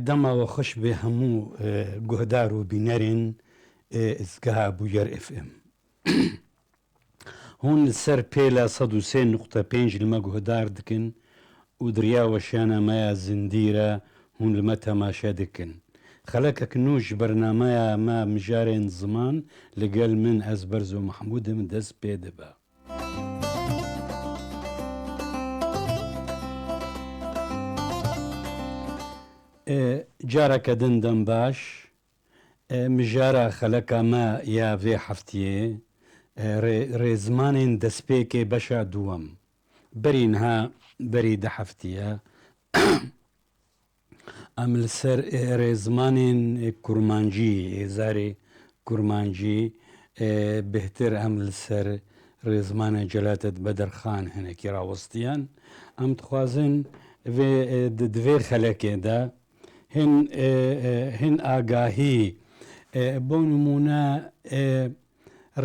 دەماوە خۆش بێ هەموو گۆهدار و بینەرین ئزگا بوویەر FM هون سەر پێلا 103.5 لمە گۆهدار دکن و دریاوەشیانە مەیە زیندیرە هون لمە تەماشە دکن خەلەکەک نوش بەرنامەیە مە مژارێن زمان لەگەل من ئەس بەرز و محمودم دەست پێ دەبە جارەکە دندەم باش مژارە خەلەکە مە یا vê heftiyê rêzmanên destpêkê beşa duwem berînha berî di heftiye em li ser rêzmanên kurmancî êzarê kurmancî bêhtir em li ser rêzmana Celadet Bedirxan hinekî rawistiyan em dixwazin di vê xelekê de hin agahî بۆ نمونە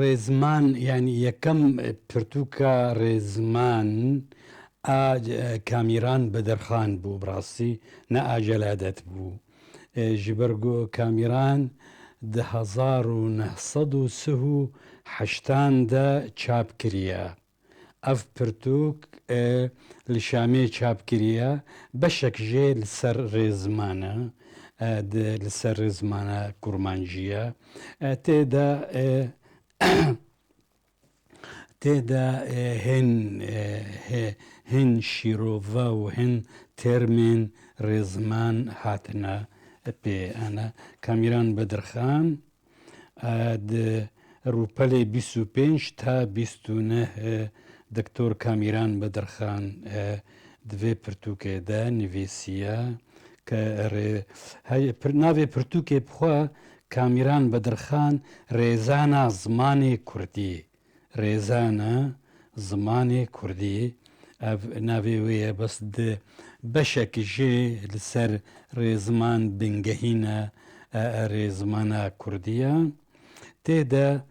رێزمان یعنی یەکەم پرتووکە رێزمان کامیران بەدەرخان بوو بڕاستی نە ئاجەلادەت بوو ji ber کامیران 1980 de çap kiriye ev pirtûk li Şamê çap kiriye beşek jê li ser rêzmane li ser rêzmana kurmancîye têda hin şîrova û hin termên rêzman hatine pê Kamiran Bedirxan di rûpelê 25 ta 29 Doktor Kamiran Bedirxan di vê pirtûkê de nivîsiye navê pirtûkê bixwe Kamiran Bedirxan rêzana zimanê Kurdî rêzana zimanê Kurdî ev navê wê ye bes di beşekî jê li ser rêzman bingehîna rêzmana Kurdiya têde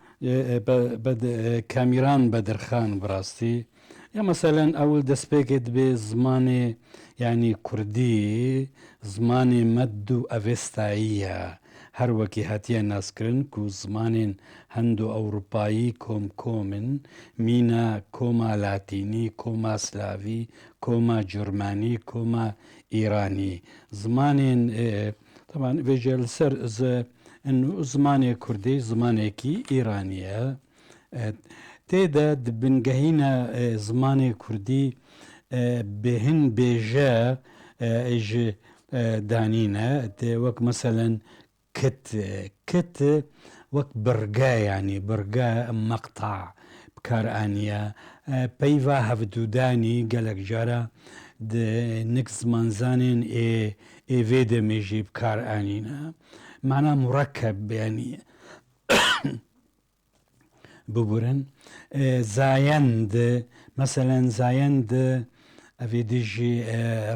Kamiran Bedirxan birastî ya meselen ewil destpêkê dibe zimanê yani Kurdî zimanê med û avêstayî ye her wekî hatiye naskirin ku zimanên Hind û Ewropayî komkomin mîna koma Latînî koma Slavî koma Cermanî koma İranî zimanên taban vêje li ser zimanê Kurdî zimanekî İranî ye têde di bingehîna zimanê Kurdî bi hin bêje ji danîne tê wek meselen kit wek birga yani birga meqta bikar aniye peyva hevdûdanî gelek cara di nik zimanzanên êvê demê jî bikar anîne mana murekkeb yani ببورن زایند مثلا زایند اوی دیجی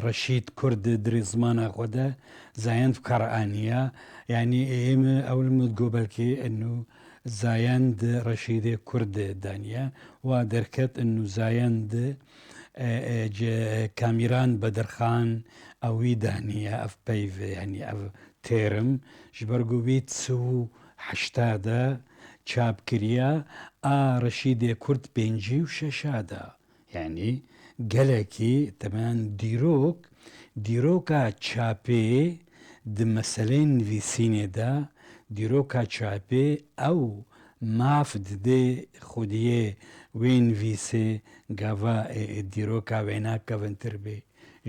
رشید کرد دریزمانا خوده زایند بکرانیه یعنی ایم اول مدگو بلکی انو زایند رشید کرد دانیه و درکت انو زایند کامیران بدرخان اوی دانیه اف پیو یعنی اف تیرم جبرگو بیت سو حشتاده چاپ کریە ڕەشیدێ کورد پێنجی و شەشادا یعنی گەلێکی تەمان دیرۆکە چاپێ di meselên nivîsînê de dîroka çapê ew maf didê xwediyê wê nivîsê gava dîroka wê nakevintir bê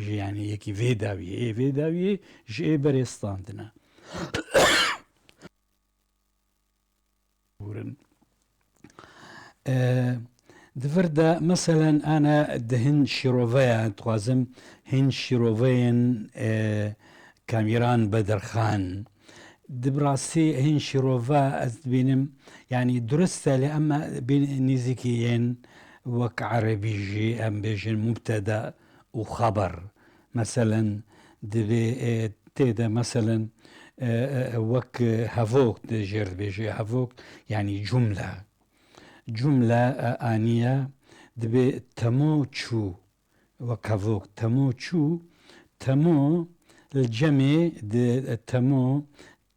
ji yanî yekî vê dawiyê vê dawiyê ji ê berê standine دفر دا مثلا انا دهن شیروڤەیە توازم هین شیروڤەیەن کامیران بەدرخان دبڕاستی هین شیرۆڤە ئەس بینم yani درستە لێ ئەمە نزیکیەن وەک عەرەبیژی ئەم بێژن مبتەدا و خەبەر مثلا دەبێ تێدا مثلا وەک هەڤۆک دەژێر بێژێ هەڤۆک yani جملە ئانیە دەبێ تەمۆ چوو وەک هەڤۆک تەمۆ چوو تەمۆ الجمع تمو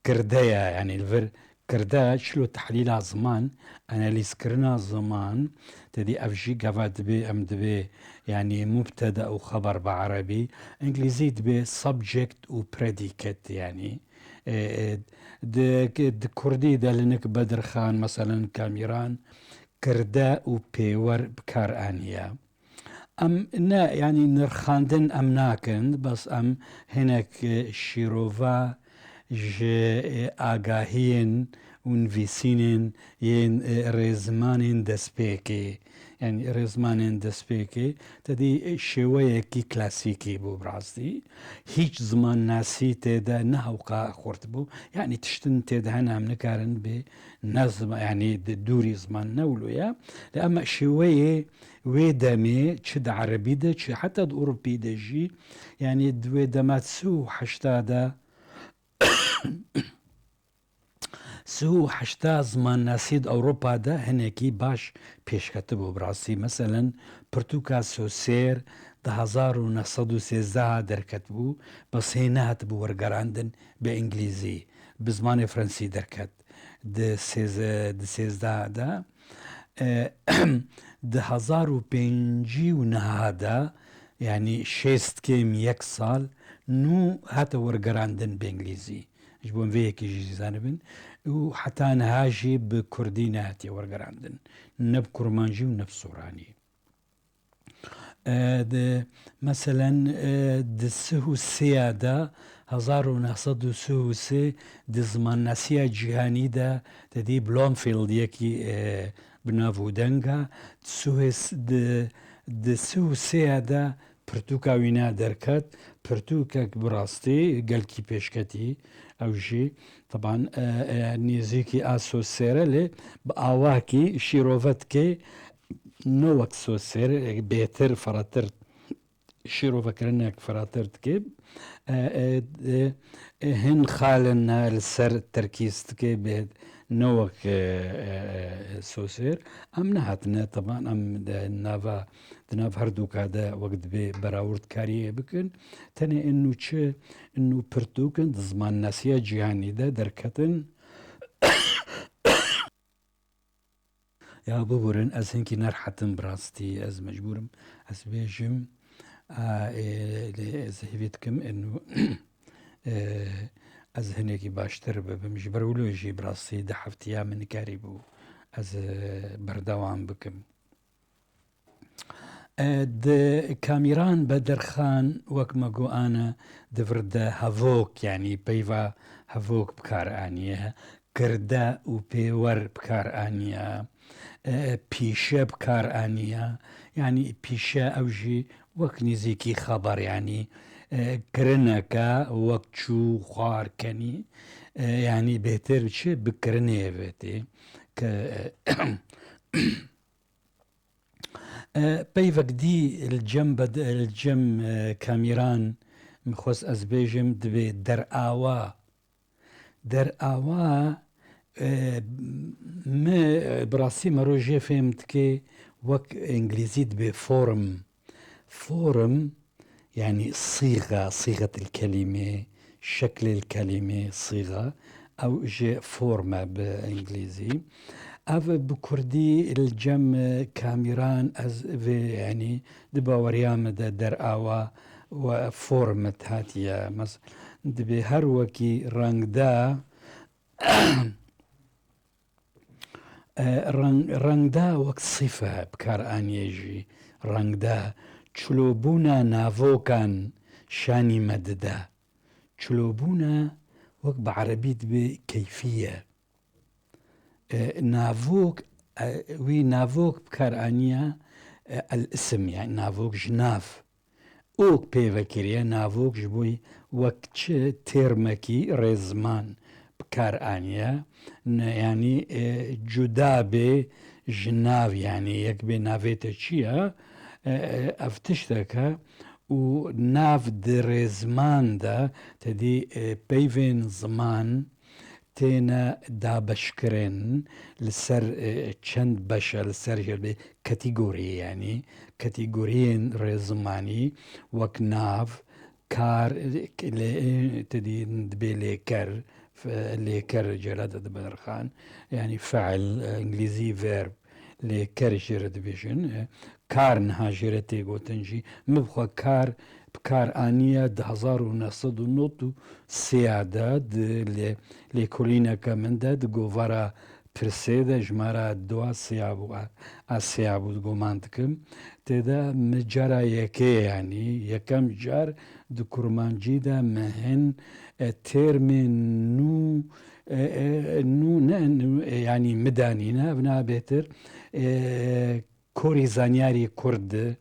كردايا يعني الفر كردا شلو تحليل زمان اناليز كرنا زمان تدي افجي قفاد بي ام دبي يعني مبتدا او خبر بعربي انجليزي دبي subject و predicate يعني د كردي دا لنك بدر خان مثلا كاميران كردا و بيور بكار انيا ام نا يعني نرخاندن ام ناكن بس ام هناك شيروفا ج آگاهین و نویسینین ین رزمانین دەستپێکێ يعني رزمانین دەستپێکێ تدی شێوەیەکی کلاسیکی بوو بڕاستی هیچ زمان ناسی تێدا نەهەوقا خورد بوو يعني تشتن تێدا هەنام نکارن بێ نەزم يعني دووری زمان نەولویە لأما شێوەیە وێ دەمێ چ د عەرەبیدا چ حتا د ئوروپی دەژی يعني دوێ دەمات سو حەشتادا سو حشتا زمان ناسید أوروبا دا هناكي باش پێشکەتە بۆ بڕاستی مثلا پرتوکا سۆسێر ده 1913 دەرکەت بوو بەس هێ نهات بوو وەرگەڕاندن بە ئینگلیزی بە زمانی فەرەنسی دەرکەت د 13 دا ده 1950 دا يعني شێست کێم یەک ساڵ نو هاتە وەرگەڕاندن بە ئینگلیزی ji bo vêyekî jî zanibin û heta niha jî bi Kurdî nehatiye wergerandin ne bi kurman jî û ne bi soranî meselen di sih û sêya da 1933 di zimannasiya cîhanî de tedî Blomfield yekî bi nav û denga di sih û sêya de pirtûka wî ne derket pirtûkek bi rastî gelkî pêşketî ew jî taban nêzîkî a sosêre lê bi awakî şîrovetkê ne wek sosêr bêtir firatir şîrovekirinek firatir dike hin xalin li ser terkîz dike bê ne wek sosêr em nehatine taban em di nav herdûka de wek dibê berawirtkariyê bikin tenê înû çi înû pirtûkin di zimannasiya cîhanî de derketin ya bibirin ez hinkî nerhetim bi rastî ez mecbûrim ez bêjim ez hêvî dikim înû ez hinekî baştir bibim ji ber wilo jî bi rastî di heftiya min nikarî bû ez berdewam bikim di Kamîran Bedirxan wek me go'ane divir de hevok yani peyva hevok bikar aniye kirde û pêwer bikar aniye pîşe bikar aniye yani pîşe ew jî wek nêzîkî xeber yani kirineke wek çû xwar kenî yani bêhtir çi bi kirinê vêtê peyvek dî cem Kamîran mixwest ez bêjim divê derawa me bi rastî me rojê fêm dike wek îngilîzî dibê forum yani صيغة الكلمة شكل الكلمة صيغة أو جي فورمة بإنجليزي أو بكردي الجم كاميران أز يعني دبا وريام در آوا وفورمة هاتيا مثلا دبي هر وكي رنگ دا رنگ دا وقت صفة بكار آنيجي رنگ دا چلوبونا نافوكان شاني مددا چلوبونا وقت بعربي دبي كيفية نافوك وي نافوك بكار آنيا الاسم يعني نافوك جناف اوك بيفكريا نافوك جبوي وقت تيرمكي رزمان بكار آنيا يعني جدابي جناف يعني يكبي نافيتا چيا افتشتكا و ناف درزمان دا تدي بيفين زمان تينا دابشكرين لسر چند بشر لسر كاتيجوري يعني كاتيجوريين رزماني وك ناف كار تدي دبي ليكر ليكر جلالة بدرخان يعني فعل انجليزي فيرب ليكر جرد بيجن كار نها جرتي قوتنجي مبخوا كار بكار آنية 1900 سيادة لكولينا كمندا دقوفارا برسيدة جمارا دوا سيابو دقو مانتكم تدا مجارا يكي يعني يكم جار دو كرمانجي دا مهن تيرمين نو يعني مدانينا بنا بيتر كوري زانياري كرد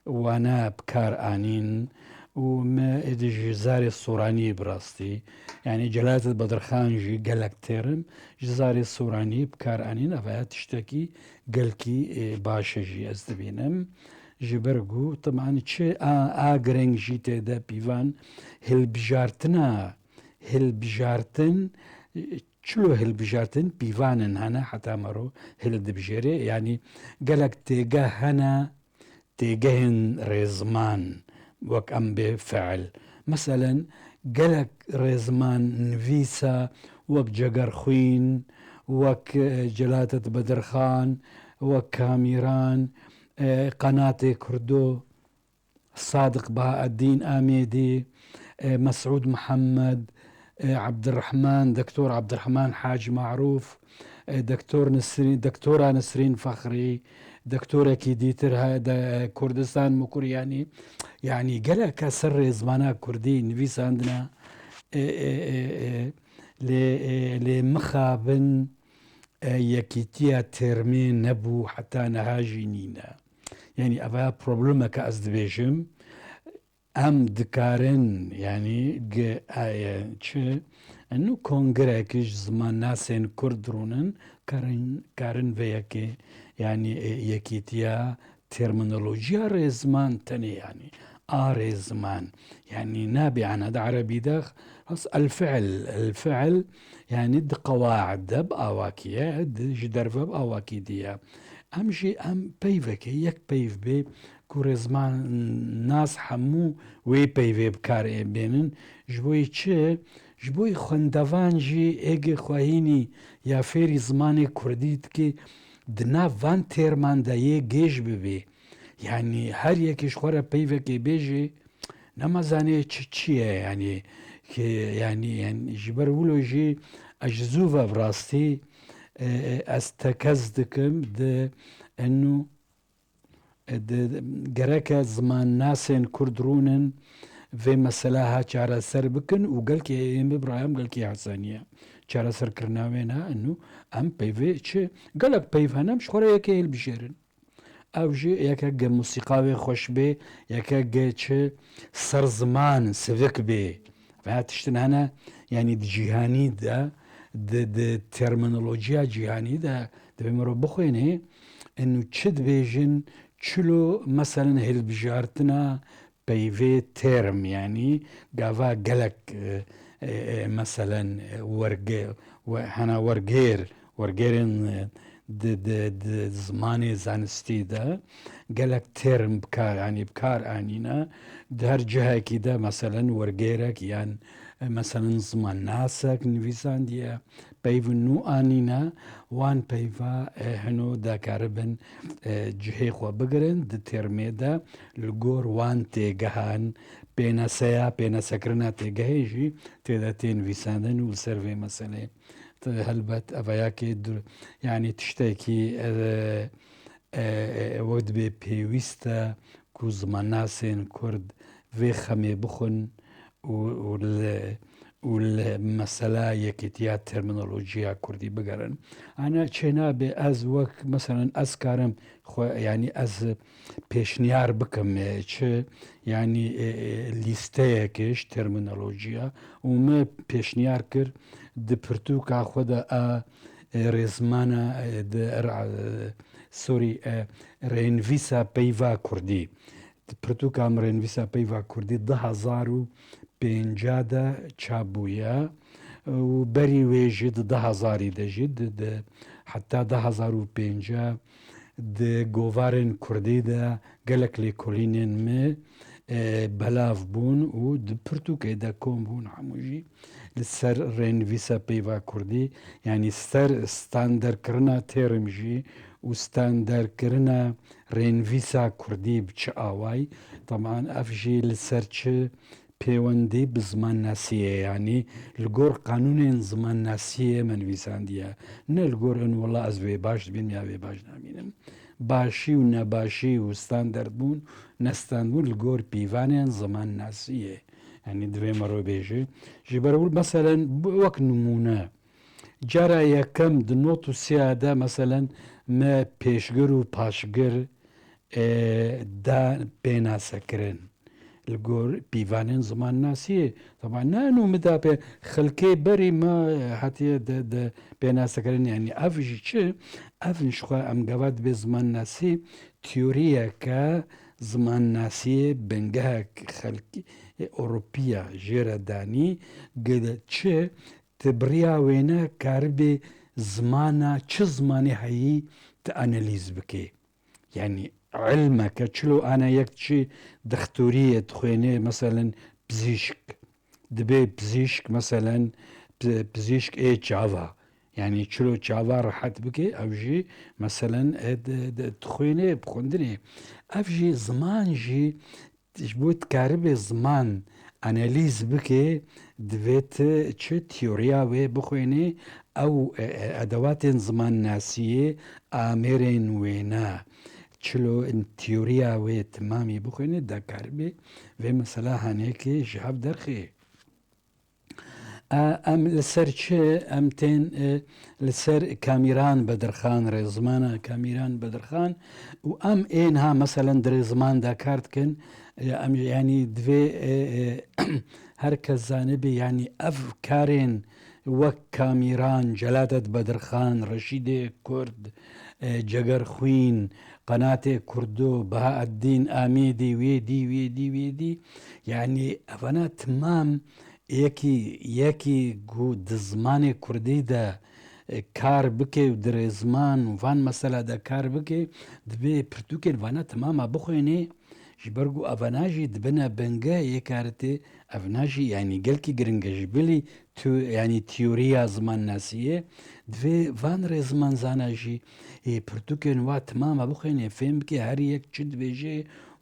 وانا بكار آنين وما جزاري الصوراني براستي يعني جلالة بدرخان جي قالك تيرم جزاري الصوراني بكار آنين أفايا تشتكي قالكي باشا جي أزدبينم جبرگو طبعا چه آگرنگ جی تیدا پیوان هل بجارتن چلو هل بجارتن پیوانن هنا حتى مرو هل دبجيري يعني قالك تيجا هنا تيجهن رزمان وك أم بفعل مثلا قالك رزمان نفيسا وك جقر خوين وك جلاتة بدرخان وك كاميران قناة كردو صادق بهاء الدين آميدي مسعود محمد عبد الرحمن دكتور عبد الرحمن حاج معروف دكتورة نسرين فخري دكتورة كيديتر هذا كردستان مكور يعني قالك سر زمانا كردي نفيس عندنا لمخابن يكيتيا ترمين نبو حتى نهاجي نينا يعني أبا بروبلمك أزدبيجم أم دكارن يعني چه انو كونغريكش زمان ناسين كردرونن كارن فيكي يعني يكيتيا ترمينولوجيا رزمان تاني يعني رزمان يعني نابع عن هذا عربي داخ الفعل يعني د قواعد دب أواكية جدر فب أواكي ديا أمشي أم بيفك يك بيف بي كورزمان ناس حمو وي بيفي بكار بينن جبوي چه جبوي خندوان جي ايجي خواهيني يا فيري زماني كرديت كي دنا وان تيرمان دا يه جيش ببي يعني هر يكيش خورا بيفك بيجي نمازاني چيه يعني يعني جبر ولو جي اجزوفا براستي استكزدكم ده انه جركا زمان ناسين كردرونن في مسألة چارە سەر بکن و گەلکی ئێمە برایم گەلکی حسانیە چارە سەرکردناوێنە ئەنو ئەم پەیوێ چ گەلک پەیڤ هەنەم شخۆرە یەکە هێل بژێرن ئەو ژێ یەکە گە موسیقاوێ خۆش بێ یەکە گە چ سەر زمان سڤک بێ تشتن هەنە یعنی جیهانی دا ترمینۆلۆجیا جیهانی دا دەبێ مرۆڤ بخوێنێ ئەنو چ دبێژن چلو مثلا هێلبژارتنە بيفي تيرم يعني قافا قلق مثلا ورقيرين زماني زانستي دا قلق تيرم بكار يعني بكار آنينا دهر جهة كده مثلا ورقيرك يعني مثلا زمان ناسك نفيسان ديا بيفو نو آنينا وان بيفا هنو دا كاربن جهي خوا بقرن دي تيرمي دا لغور وان تيگهان بينا سيا بينا سكرنا تيگهيجي تيدا تين فيساندن والسيرفي مثلا هلبت افاياكي يعني تشتاكي وقت بي بيويستا كو زمان ناسين كرد في خمي بخن والمسألة يكتيا ترمينولوجيا كردي بقرن أنا چنا بي أز وك مثلا أز كارم يعني أز بيشنيار بكم يعني ليستيا كيش ترمينولوجيا وما بيشنيار كر دي برتوكا خدا رزمانا سوري رينفيسا بيفا كردي برتوكا رينفيسا بيفا كردي 1050 چابوویە و بەری وێژێت 10,000 دەژێت حتا 10,500 گۆڤارên کوردیدا gelek lêkolînên me بەلاو بوون و پرتوکێدا کۆم بوون هەمووژی لەسەر ڕێنویسە پەیوا کوردی ینی سەر ستاندەرکردنا تێرمژی و ستاندەرکردە ڕێنویسا کوردی بچە ئاوای تەمان ئەفژی لەسەر چ پەیوەندی بە زمان ناسیە ینی لە گۆڕ قانونێن زمان ناسیە منویساندیە نە لە گۆر وڵا ئەس وێ باش بین یا وێ باش نامینم باشی و نەباشی و ستاندەرد بوون نەستان بوون لە گۆر پیوانیان زمان ناسیە ینی دوێ مەڕۆبێژێ ژی بەرەول مەسەلەن وەک نمونە جارە یەکەم دنۆت و سیادا مەسەلەن مە پێشگر و پاشگر پێناسەکردن لە گۆر پیوانێن زمان ناسیە تەمان نان و مدا پێ خەلکەی بەری ما هەتیە پێناسەکردن ینی ئەڤژی چ ئەڤنشخوا ئەمگەوات بێ زمان ناسی تیۆریەکە زمان ناسیە بنگە خەلکی ئۆروپیە ژێرەدانی چ تبریا وێنە کاربێ زمانە چ زمانی هەیی تە ئەنەلیز بکێ ینی علمەکە چلو ئاە یەکچی دەختوریە خوێنێ مەسەلەن پزیشک دەبێ پزیشک مەسەلەن پزیشک چاوا ینی چلو چاوا ڕەحەت بکێ ئەوژی مەسەلەن خوێنێ بخۆندنێ ئەفژی زمانژی بۆت کاربێ زمان ئەنەلیز بکێ دەبێت چ تیۆریا وێ بخوێنێ ئەو ئەدەواتێن زمان ناسیە ئامێرێن وێنە چلو تیۆریا وێ تمامی بخوێنێ دەکاربێ وێ مەسەلا هەنێکی ژهاب دەرخێ ئەم لەسەر چێ ئەم تێن لەسەر کامیران بەدرخان ڕێزمانە کامیران بەدرخان و ئەم ئێنها مەسەلەن درێزماندا کارتکن ئەم ینی دوێ هەر کەس زانەبێ ینی ئەف کارێن وەک کامیران جەلاتت بەدرخان ڕەشیدێ کورد جەگەر خوین قەناتێ کوردۆ بەهائەددین ئامێدی وێدی یعنی ئەڤەنە تمام یەکی زمانی کوردیدا کار بکێ و درێزمان و vان مەسەلادا کار بکێ دەبێ پرتوکێت vانە تمامە بخوێنێ ji ber ku evena jî dibine benge yê karetê evna jî yanî gelkî giring e ji bilî yanî tîyoriya zimannasiyê divê van rê zimanzana jî pirtûkên wa timama bixwêne fêm bike her yek çi dibêje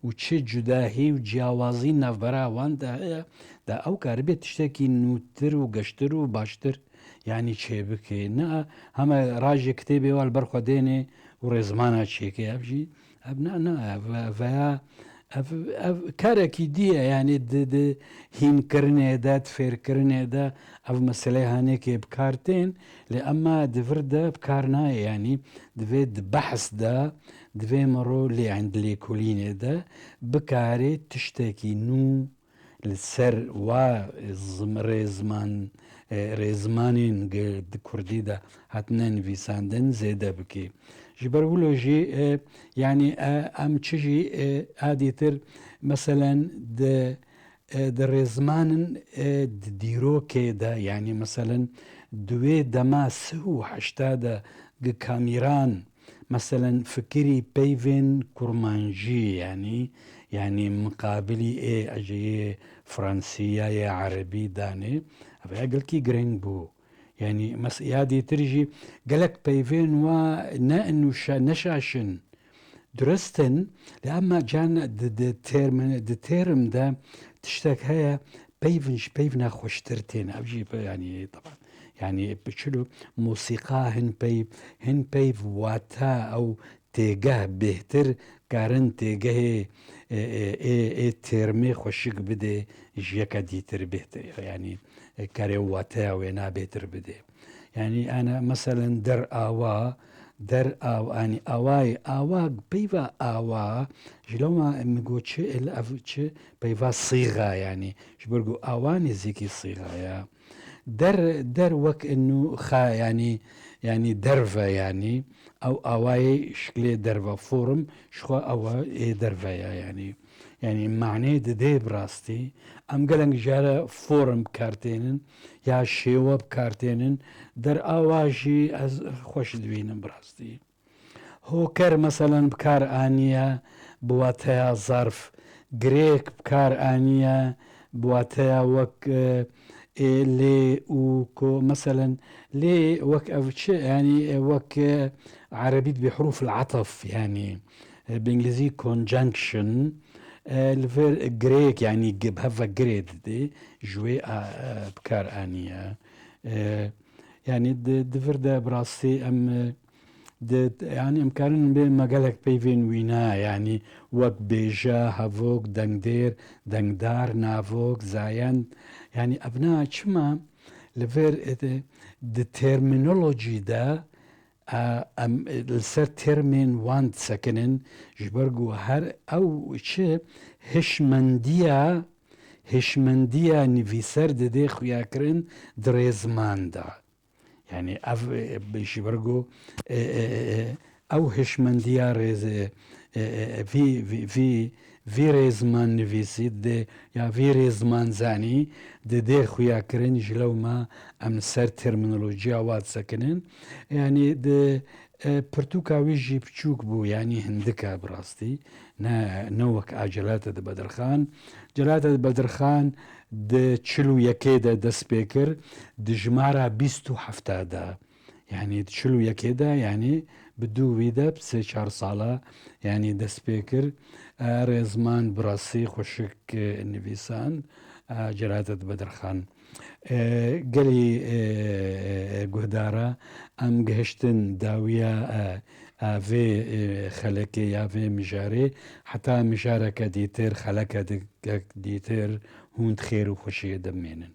û çi cudahî û ciyawazî navbera wan de heye de ew karibê tiştekî nûtir û geştir û baştir yanî çêbike ne heme rajê kitêbê wa li ber xwe dêne û rêzimana çêke ev jî ev ne veya ev karekî diye yanî di hînkirinê de fêrkirinê de ev meselê hanekê bikar tên lê ema divir de bikar nayê yanî divê di behs de divê miro lê lêkolînê de bikarê tiştekî nû li ser wa rêzimanên di Kurdî de hatine nivîsandin zêde bike. Ji ber wilo jî yanî em çi jî adîtir meselen di rêzimanin di dîrokê de yanî meselen duwê dema sih û heşta de gi kamîran meselen fikirî peyvên kurmancî yanî muqabilî ejeyê Fransîya yê Erebî danê ev gelkî giring bû. Yani yadîtir jî gelek peyvên wa neşaşin durestin lê ema can di têrim de tiştek heye peyvin ji peyvina xweştir tên ev jî yanî taban yanî biçilo musîqa hin peyv wata ew têgeh bêhtir karin têgehê têrmê xweşik bide ji yeka dîtir bêhtir yanî karê wataya wê nabêtir bide. Yani ana meselen yani awa peyva awa ji loma migo çi ev çi peyva sîga yani ji ber ku awa nêzîkî sîga ya der wek enû xa yani derve yani ew awayê şiklê derve form ji xwe awa derve ya yani manê didê bi rastî em gelek jare form bikartênin ya şêwe bikartênin der awa jî ez xweş dibînim bi rastî. Hoker meselen bikar aniye bi wateya zarf گرێک بکار ئاە بواتەیە وەک لێ و مثلەن لێ وەک ئەو ینی وەک عربیت بحروف العطف يعني بإنجليزي conjunction لفر جريك يعني بهفا جريد دي جوي بكار آنية يعني دفر ده براسي أم يعني امكان بما قالك بيفين وينا يعني وك بيجا هافوك دنگدير دنگدار نافوك زاين يعني ابناء شما لفير the terminology دا السر ترمين وانت سكنن جبرجو هر او شي هشمنديا نفيسر دي خوياكرن دريزمان دا يعني اف بيشي برجو او هشمنديا ريز في ريزمان نفيسيد دي يا في ريزمان زاني دي خويا كرين جلو ما ام سر ترمينولوجيا وات سكنن يعني دي برتوكاويجي بتشوك بو يعني هندكا براستي نوك جلالة بدرخان جلالة بدرخان د چلو یکیده د سپیکر د جمارة بیستو حفتاده يعني چلو یکیده يعني بدو ويدا بسي چار صالة يعني د سپیکر رزمان براسي خوشك النفيسان جلالة بدرخان قالي قهدارة ام قهشتن داوية في خلقي يا في مجاري حتى مجارك ديتر خلقك ديتر هون خير وخشية دمينن